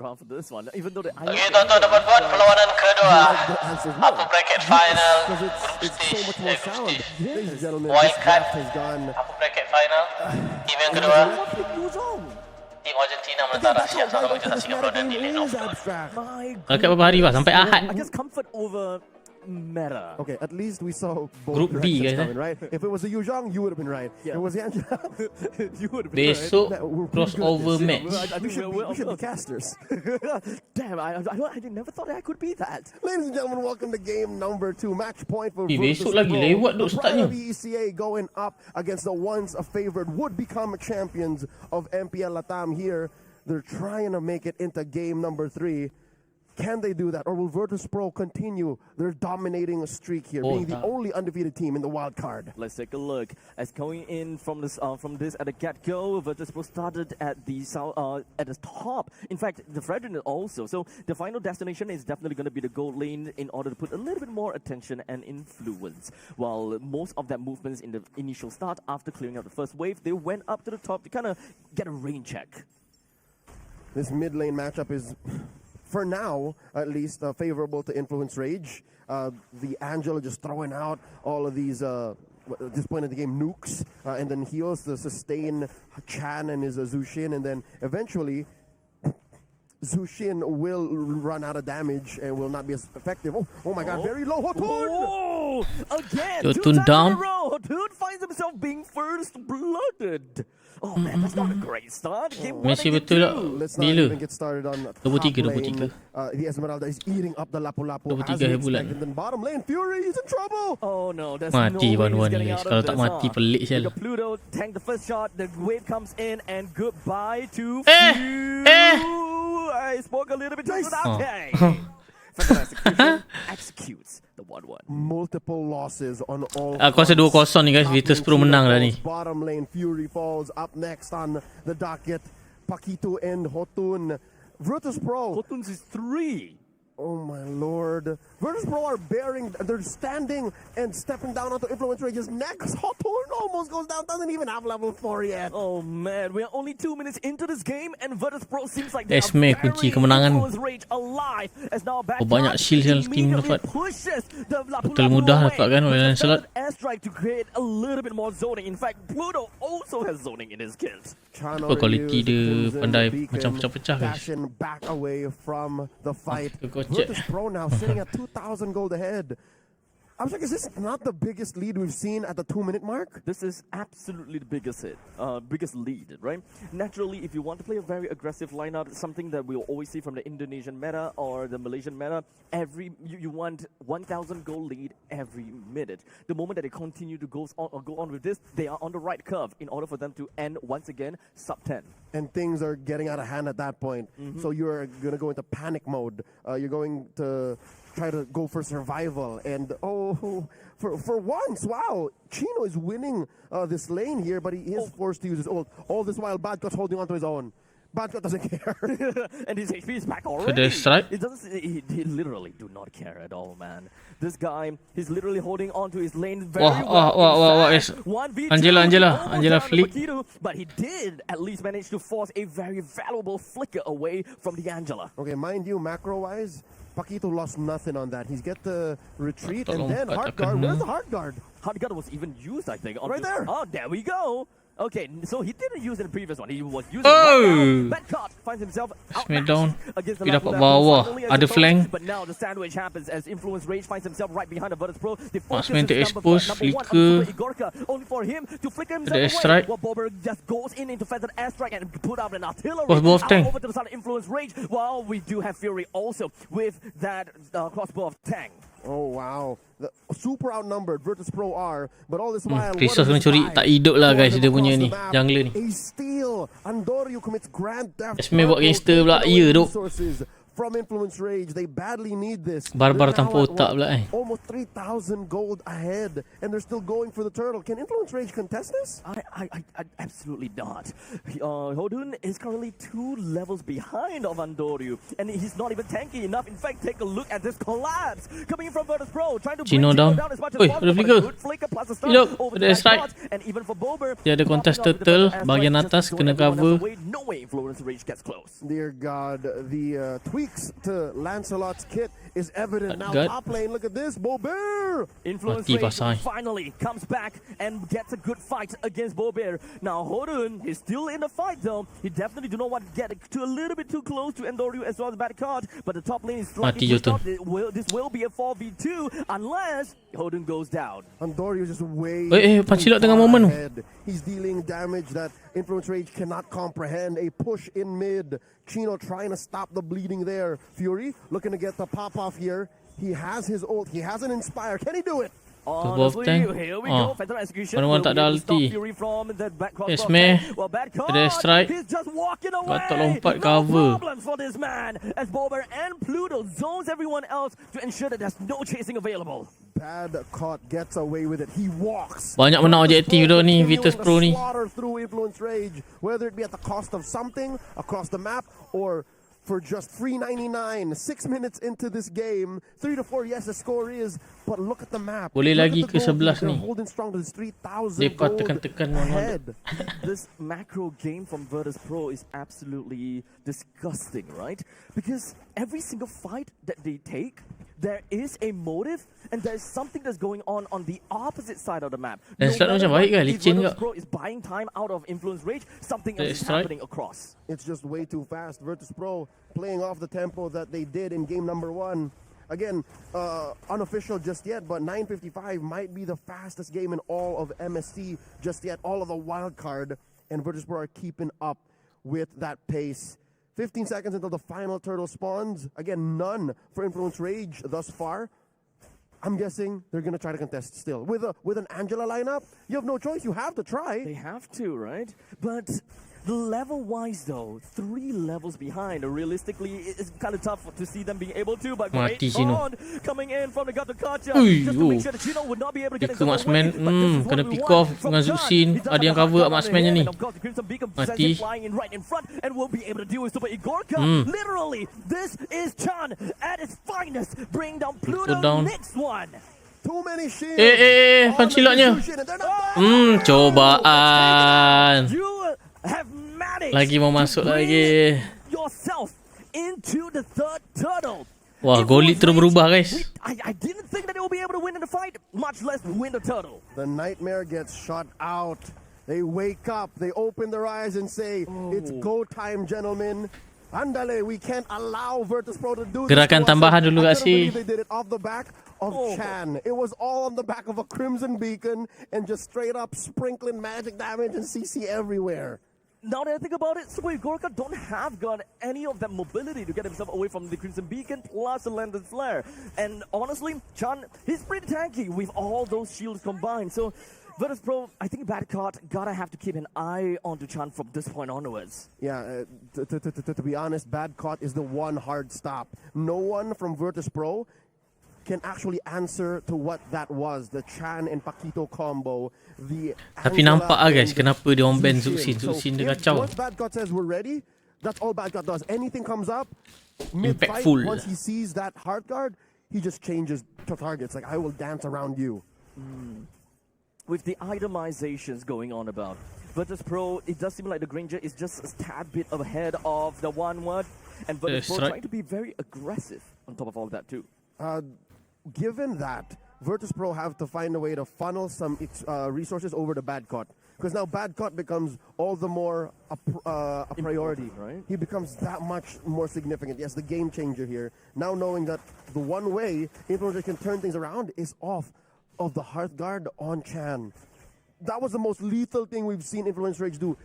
for this one, even though Okey, tuan-tuan dan puan-puan, perlawanan kedua upper bracket final wildcard upper bracket final. Tim yang kedua, tim Argentina menentang Rusia sama kita Singapura dan di Lane of Dekat berapa hari pak? Sampai Ahad. I guess comfort over meta. Okay, at least we saw both Group B, directions guys, coming, right? If it was a Yuzhong, you would have been right. If it was the Angela, you would have been Besok right. We're pretty crossover good at match. this. We should be casters. Damn, I never thought I could be that. Ladies and gentlemen, welcome to game number 2. Match point for besok Virtus.pro. lagi lewat duk startnya. The ECA going up against the once favored would become champions of MPL Latam here. They're trying to make it into game number 3. Can they do that, or will Virtus.pro continue their dominating streak here, being the only undefeated team in the wild card? Let's take a look. As going in from this at the get-go, Virtus.pro started at the top. In fact, the Fredrin also. So the final destination is definitely going to be the gold lane in order to put a little bit more attention and influence. While most of that movements in the initial start, after clearing out the first wave, they went up to the top to kind of get a rain check. This mid lane matchup is, for now, at least, favorable to Influence Rage. The Angela just throwing out all of these, at this point in the game, nukes, and then heals to sustain Chan and his Zushin, and then eventually Zushin will run out of damage and will not be as effective. Oh my god, very low Hotun! Oh, again, Hotun down. Hotun finds himself being first blooded. Oh man, that's not a great start. Messi betul tak? Let's not Bila? even get started on 23. the Esmeralda is eating up the Lapu-Lapu 23 hari bulan. and then bottom lane Fury is in trouble. Oh no, there's Mati no way wan-wan he's getting guys. out Kalau of tak this, mati pelik sial. The Pluto tank the first shot, the wave comes in, and goodbye to I spoke a little bit too soon. Okay. Fantastic. Executes the 1-1. Multiple losses on all. Aku rasa 2-0 ni guys. Virtus.pro menang dah ni. Bottom lane Fury falls up next on the docket. Pakito and Hotun. Virtus.pro. Hotun's is 3. Oh my lord. Virtus.pro are they're standing and stepping down onto Influence Rage's next. Hotun almost goes down, doesn't even have level 4 yet. Oh man, we're only 2 minutes into this game and Virtus.pro seems like That's me kunci kemenangan. Rage alive as now back. Banyak shield yang team dapat. Betul mudah dapat kan oleh Lancelot. Airstrike to create a little bit more zoning. In fact, Pluto also has zoning in his kills. Apa quality dia pandai macam pecah-pecah guys. Back away from the fight. Check. Virtus.pro now sitting at 2,000 gold ahead. I was like, is this not the biggest lead we've seen at the 2-minute mark? This is absolutely the biggest lead, right? Naturally, if you want to play a very aggressive lineup, something that we'll always see from the Indonesian meta or the Malaysian meta, you want 1,000 gold lead every minute. The moment that they continue to go on with this, they are on the right curve in order for them to end once again sub 10. And things are getting out of hand at that point. So you're going to go into panic mode. You're going to try to go for survival. And for once, wow, Chino is winning this lane here, but he is forced to use his ult. All this while, Badgot's holding on to his own. Badgot doesn't care. And his HP is back already. So they strike? He literally do not care at all, man. This guy, he's literally holding on to his lane very well. Wow. Angela flick. But he did at least manage to force a very valuable flicker away from the Angela. Okay, mind you, macro-wise, Pakito lost nothing on that. He's get the retreat and then Heart Guard. Where's the Heart Guard? Heart Guard was even used, I think. Right there. Oh, there we go. Okay, so he didn't use it in the previous one. He was using it right now. Badcott finds himself Smackdown. against the Dia dapat bawah. Ada flank. But now the sandwich happens as Influence Rage finds himself right behind the Virtus.pro. Marksman to expose, flicker. Only for him to flicker himself Ada away. airstrike. While Bobber just goes into feathered airstrike and put out an artillery Both tank. over to the side of Influence Rage. While we do have Fury also with that crossbow of Tang. Oh wow, super outnumbered Virtus.pro are, but all this while Resource mencuri tak hidup lah guys dia punya ni jungler ni. A steal. Andorio commits grand theft. Esme buat gangster pula. Ya duk. from Influence Rage. They badly need this. Barbar They're now tanpa at, otak pula almost 3,000 gold ahead, and they're still going for the turtle. Can Influence Rage contest this? I absolutely not. Hodun is currently 2 levels behind of Andoryu, and he's not even tanky enough. In fact, take a look at this collapse coming in from Virtus.pro, trying to bring Chino down. as much as Oi, possible. ada flicker. Good flicker plus a stun Hidup, over ada the strike. shots, and even for Bober, Dia ada contest turtle, bahagian atas kena cover. No way Influence Rage gets close. Dear God, the tweaks to Lancelot's kit is evident now. God. Top lane, look at this, Bober! Influence Mati Rage pasai. finally comes back and gets a good fight against Bober. Now Hodun is still in the fight though. He definitely do not want to get a little bit too close to Andoryu as well as bad card, but the top lane is slightly Mati pushed Jotun. up. This will be a 4v2 unless Hodun goes down. Andoryu just way Pancilok too tengah far momen tu. ahead. He's dealing damage that Influence Rage cannot comprehend. A push in mid. Chino trying to stop the bleeding there. Fury looking to get the pop off here. He has his ult. He has an Inspire. Can he do it? Honestly, tank. here we Oh. go. Fatal execution. Mana-mana will tak ada be able to stop ulti. Fury from the back cross Yes, ball meh. tank. Well, bad card. Ada strike. He's just walking away. Batok lompat No cover. problems for this man as Bober and Pluto zones everyone else to ensure that there's no chasing available. Bad caught gets away with it. He walks. Banyak menang objektif dah ni Virtus.pro ni. Slaughter through Influence Rage, whether it be at the cost of something across the map or for just $3.99. 6 minutes into this game, 3 to 4. Yes, the score is, but look at the map. Boleh Look lagi at the ke gold 11 lead. ni. They're holding strong to this 3,000 Lepas gold tekan-tekan ahead. This macro game from Virtus.pro is absolutely disgusting, right? Because every single fight that they take, there is a motive and there's something that's going on the opposite side of the map. Dan selalu macam baik kan, licin ke? Virtus.pro is buying time out of Influence Rage, something else is Strike. happening across. It's just way too fast. Virtus.pro playing off the tempo that they did in game number 1. Again, unofficial just yet, but 9:55 might be the fastest game in all of MSC just yet. All of the wild card, and Virtus.pro are keeping up with that pace. 15 seconds until the final turtle spawns. Again, none for Influence Rage thus far. I'm guessing they're going to try to contest still. With an Angela lineup, you have no choice. You have to try. They have to, right? But level-wise, though, 3 levels behind. Realistically, it's kind of tough to see them being able to. But great Mati Chino. on coming in from the Gato Kacha. Ui, Just to make sure that Chino would not be able to get Dia ke himself marksman, away. But this is what kena we pick want off from dengan Chan. Zuxin. He does Ada yang have a cover hard marksman-nya time ni. and of course, the Crimson Beacon Mati. sends it flying in right in front and will be able to deal with Super Igorka. Literally, this is Chan at its finest. Bring down Pluto down. next one. Too many shields. Panciloknya. Cobaan. You have managed Lagi mau masuk to bring lagi. yourself into the third turtle. Wah, golit terus berubah guys. I didn't think that they will be able to win in the fight, much less win the turtle. The nightmare gets shot out. They wake up, they open their eyes and say, it's go time, gentlemen. Andale, we can't allow Virtus.pro to do this. Gerakan to us. tambahan dulu I kat couldn't si. believe they did it off the back of Chan. It was all on the back of a Crimson Beacon and just straight up sprinkling magic damage and CC everywhere. Now that I think about it, Super Igorka don't have got any of that mobility to get himself away from the Crimson Beacon plus the Landed Flare. And honestly, Chan, he's pretty tanky with all those shields combined. So Virtus.pro, I think Badcott gotta have to keep an eye onto Chan from this point onwards. Yeah, to be honest, Badcott is the one hard stop. No one from Virtus.pro can actually answer to what that was, the Chan and Paquito combo. The Tapi Angela nampak guys, and kenapa dia orang ban Zuxin. Zuxin dia if kacau. once Badcott says we're ready, that's all Badcott does. Anything comes up, mid-fight, Impactful. once he sees that hard guard, he just changes to targets. Like, I will dance around you. With the itemizations going on about Virtus.pro, it does seem like the Granger is just a tad bit ahead of the 1-1, and Virtus.pro right. trying to be very aggressive on top of all that too. Given that, Virtus.pro have to find a way to funnel some resources over to Badcott. Because now Badcott becomes all the more a priority. Right? He becomes that much more significant. Yes, the game changer here. Now knowing that the one way Influencer can turn things around is off of the Hearthguard on Chan. That was the most lethal thing we've seen Influence Rage do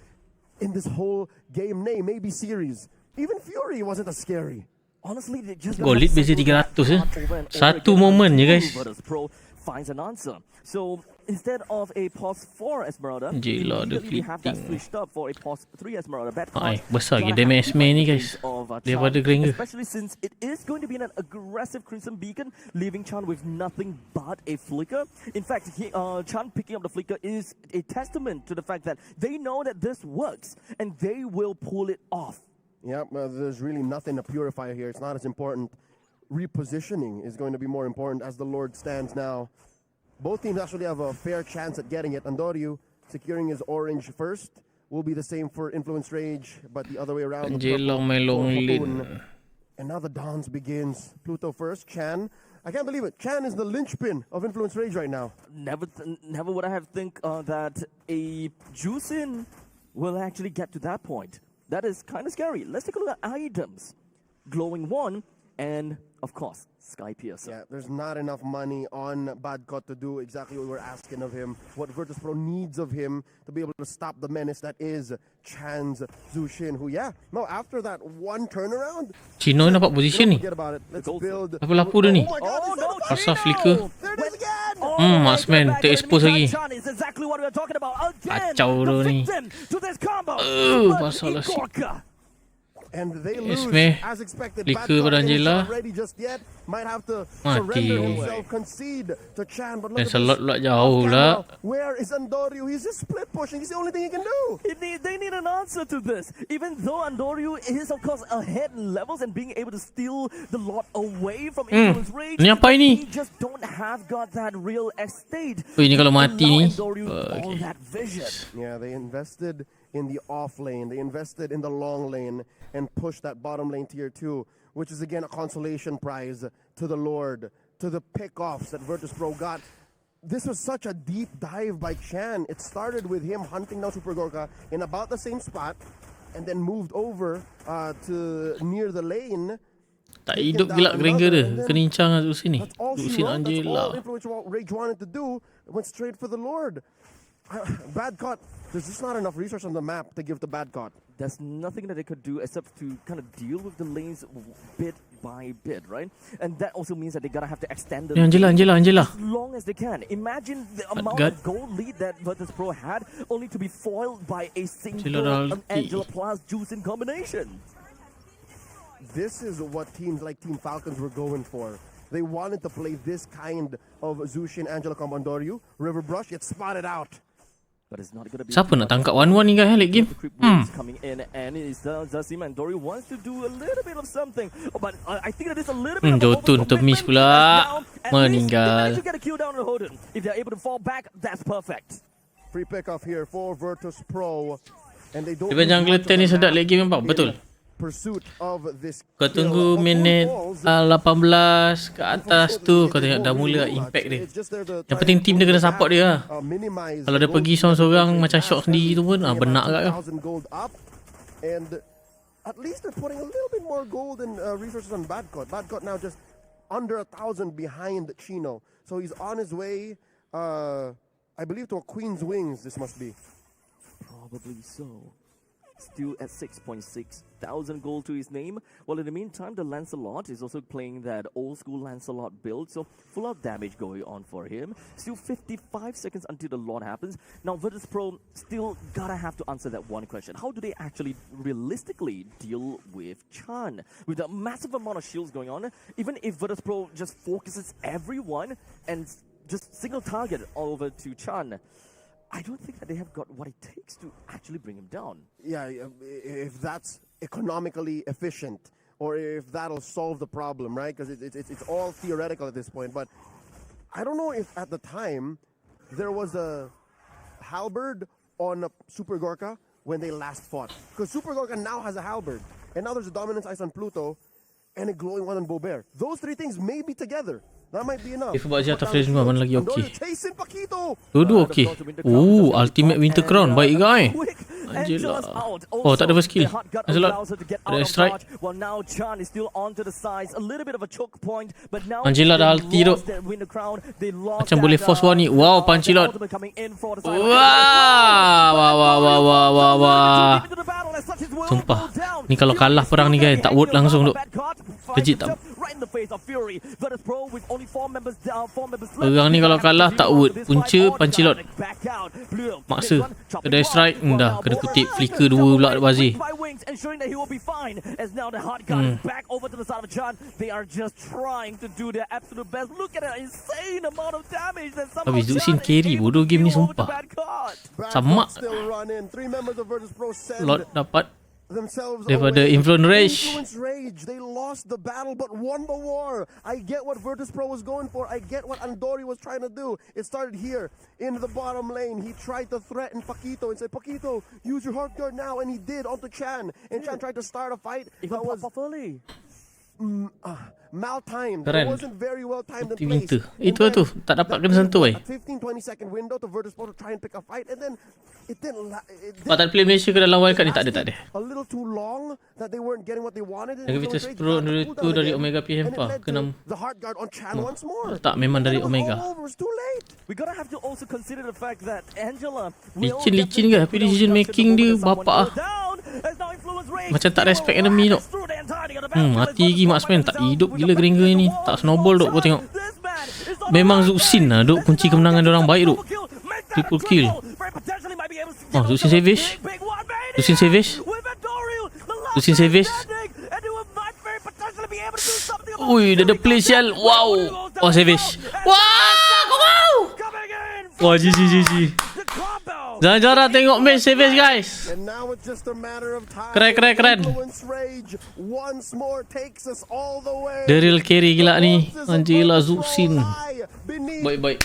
in this whole game, maybe series. Even Fury wasn't as scary. Honestly, they just Golit beza 300 Satu momen je guys. Virtus.pro finds an answer. So instead of a pause 4 Esmeralda, Gila, ada immediately we have that flipping. switched up for a pause 3 Esmeralda. Bad Ay, card. besar lagi Gonna damage have to main find ni the guys. face of, Daripada Chan, Granger. especially since it is going to be an aggressive Crimson Beacon, leaving Chan with nothing but a flicker. In fact, Chan picking up the flicker is a testament to the fact that they know that this works and they will pull it off. Yep, there's really nothing to purify here. It's not as important. Repositioning is going to be more important as the Lord stands now. Both teams actually have a fair chance at getting it. Andoryu securing his orange first. Will be the same for Influence Rage, but the other way around. Anjela main long lane. And now the dance begins. Pluto first, Chan. I can't believe it. Chan is the linchpin of Influence Rage right now. Never would I have think that a Juicin will actually get to that point. That is kind of scary. Let's take a look at items. Glowing 1 and, of course, Sky Piercer. Yeah, there's not enough money on Badcott to do exactly what we're asking of him. What Virtus.pro needs of him to be able to stop the menace that is Chan's Zushin, who, after that one turnaround, Chino nampak position ni. forget about it. Let's build. Lapu dia ni. Oh my God, Oh is that no, a- Asal flicker. There it is again! Marksman ter-expose lagi. Chan is exactly what we are talking about. Again, Kacau the dia ni. victim to this combo. pasal lah si- And they lose meh. as expected. Flicker Badcott pada is Angela. not ready just yet. Might have to Mati. surrender himself, concede to Chan. But look Dan at slot this. pula jauh Off pula. camera. Where is Andoryu? He's just split pushing. He's the only thing he can do. They need an answer to this. Even though Andoryu is, of course, ahead in levels and being able to steal the lot away from Influence Rage, Ni apa ini? he just don't have got that real estate. Ui, ni kalau mati Allow ni. Andoryu all Okay. that vision. Yeah, they invested in the off lane. They invested in the long lane and pushed that bottom lane tier 2, which is again a consolation prize to the Lord, to the pickoffs that Virtus.pro got. This was such a deep dive by Chan. It started with him hunting down Super Gorka in about the same spot and then moved over to near the lane. Tak hidup gelak Granger dia. Kenincang lah Zusin ni. That's all she Zusin wrote. That's all Angela. Influence Rage wanted to do. It went straight for the Lord. Badcott, there's just not enough resource on the map to give to Badcott. There's nothing that they could do except to kind of deal with the lanes bit by bit, right? And that also means that they gotta have to extend the Angela. as long as they can. Imagine the amount God. of gold lead that Virtus.pro had, only to be foiled by a single Angela ulti. Angela plus Juicin combination. This is what teams like Team Falcons were going for. They wanted to play this kind of Zushin Angela combo Andoryu. River Brush gets spotted out. But it's not gonna be Siapa nak tangkap 1-1 ni guys late game? The creep waves coming in, and it does seem Andoryu wants to do a little bit of something. Oh, but I think that is a little bit of Jotun termiss pula. Meninggal. To get a kill down on Hoden. If they're able to fall back, that's perfect. Free pickoff here for Virtus.pro. And they don't Dia jungler 10 ni sedap late game nampak? Betul. Pursuit of this Kau kill. tunggu But minit falls, 18 ke atas unfortunately, tu they kau tengok don't dah really mula do much. impact dia. It's just there to Yang try penting and team dia kena close the support gap, dia lah. minimize Kalau the dia pergi gold seorang-seorang they macam have. shock sendiri tu pun About benak kat kau. 2,000 gold up, and at least they're putting a little bit more gold and resources on Badcott. Badcott now just under 1,000 behind Chino, so he's on his way. I believe to a Queen's Wings. This must be. Probably so. Still at 6,600 gold to his name. Well, in the meantime, the Lancelot is also playing that old school Lancelot build, so full of damage going on for him. Still 55 seconds until the Lord happens. Now, Virtus.pro still gotta have to answer that one question. How do they actually realistically deal with Chan? With a massive amount of shields going on, even if Virtus.pro just focuses everyone and just single target over to Chan, I don't think that they have got what it takes to actually bring him down. Yeah, if that's economically efficient, or if that'll solve the problem, right? Because it's all theoretical at this point. But I don't know if at the time there was a halberd on Super Gorka when they last fought. Because Super Gorka now has a halberd, and now there's a dominance ice on Pluto, and a glowing one on Bober. Those three things may be together. That might be enough. Sebab je atas frame semua mana lagi okey. Chasing Paquito. Dua-dua okey. Ultimate Winter Crown baik guys. Angela. Oh, tak ada first skill. Lancelot. Ada strike. Well, now Chan is still onto the sides, a little bit of a choke point, but now Angela dah ulti tu. Macam boleh force one ni. Wow, Pancilot. Wah. Sumpah. Ni kalau kalah perang ni guys, tak vote langsung duk. Legit tak in the face of Fury. Virtus.pro with only 4 members left. Orang ni kalau kalah tak wood. Punca pancilot. Maksa. Kedai strike dah kena kutip flicker 2 pula Bazir. Ensuring that he will be fine as now the hot gun is back over to the side of Chan. They are just trying to do their absolute best. Look at that insane amount of damage that somehow Habis Zuxin carry bodoh game ni sumpah. Sama Lot dapat daripada Influence Rage. They lost the battle but won the war. I get what Virtus.pro was going for. I get what Andori was trying to do. It started here in the bottom lane. He tried to threaten Paquito and say, Paquito, use your hard guard now. And he did onto Chan. And Chan tried to start a fight. Even was early. Mal-timed. Keren. It wasn't very well timed in Winter. place. Itu tu tak dapat kena sentuh 15-20 second window to Virtus.pro to try and pick a fight, and then it didn't. Sebab tak play Malaysia ke dalam wildcard ni tak ada. A little too long that they weren't getting what they wanted. Lagi Virtus.pro tu dari Omega PM pa kena the hard guard on Chan once more. tak memang dari Omega. We gotta have to also consider the fact that Angela Licin ke tapi decision making dia bapak macam tak respect enemy tu. Mati lagi marksman tak hidup gila Gringa ni. Tak snowball duk kau tengok. Memang Zuxin lah duk kunci kemenangan diorang baik duk. Triple kill. Zuxin savage. Zuxin savage. Zuxin savage. Ui, dia ada play sial. Wow. Oh, savage. Wow. Wah, GG. Jangan tengok match savage guys. Keren. The real carry gila ni. Angela Zuxin. Baik.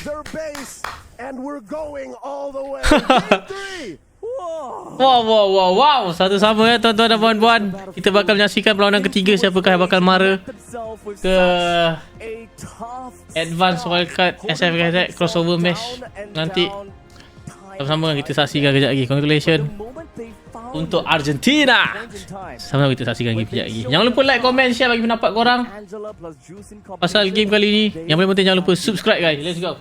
Wow. Satu sama ya tuan-tuan dan puan-puan. Kita bakal menyaksikan perlawanan ketiga. Siapakah yang bakal mara ke Advance Wildcard SFKZ crossover match nanti. Sama-sama kita saksikan kejap lagi. Congratulations untuk Argentina. Sama-sama kita saksikan lagi kejap lagi. Jangan lupa like, comment, share bagi pendapat korang pasal game kali ni. Yang paling penting jangan lupa subscribe guys. Let's go.